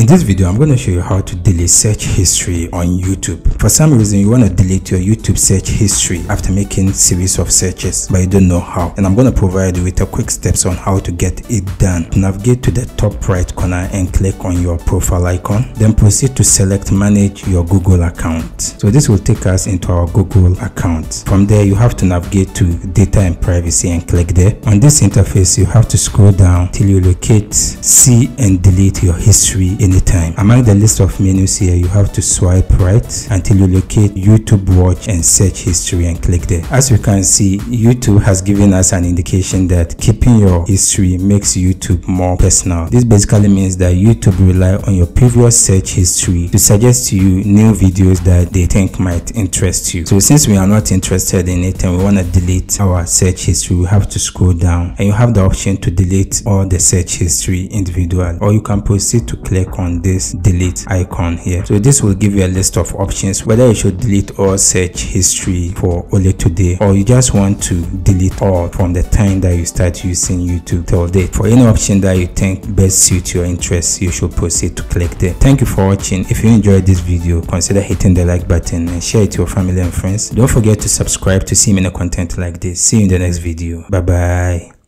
In this video, I'm going to show you how to delete search history on YouTube. For some reason, you want to delete your YouTube search history after making series of searches, but you don't know how. And I'm going to provide you with a quick steps on how to get it done. Navigate to the top right corner and click on your profile icon. Then proceed to select manage your Google account. So this will take us into our Google account. From there, you have to navigate to data and privacy and click there. On this interface, you have to scroll down till you locate see and delete your history anytime. Among the list of menus here, you have to swipe right until you locate YouTube watch and search history and click there. As you can see, YouTube has given us an indication that keeping your history makes YouTube more personal. This basically means that YouTube rely on your previous search history to suggest to you new videos that they think might interest you. So since we are not interested in it and we want to delete our search history, we have to scroll down and you have the option to delete all the search history individually, or you can proceed to click on this delete icon here. So this will give you a list of options whether you should delete all search history for only today, or you just want to delete all from the time that you start using YouTube till date. For any option that you think best suits your interests, you should proceed to click there. Thank you for watching. If you enjoyed this video, consider hitting the like button and share it to your family and friends. Don't forget to subscribe to see many content like this. See you in the next video. Bye bye.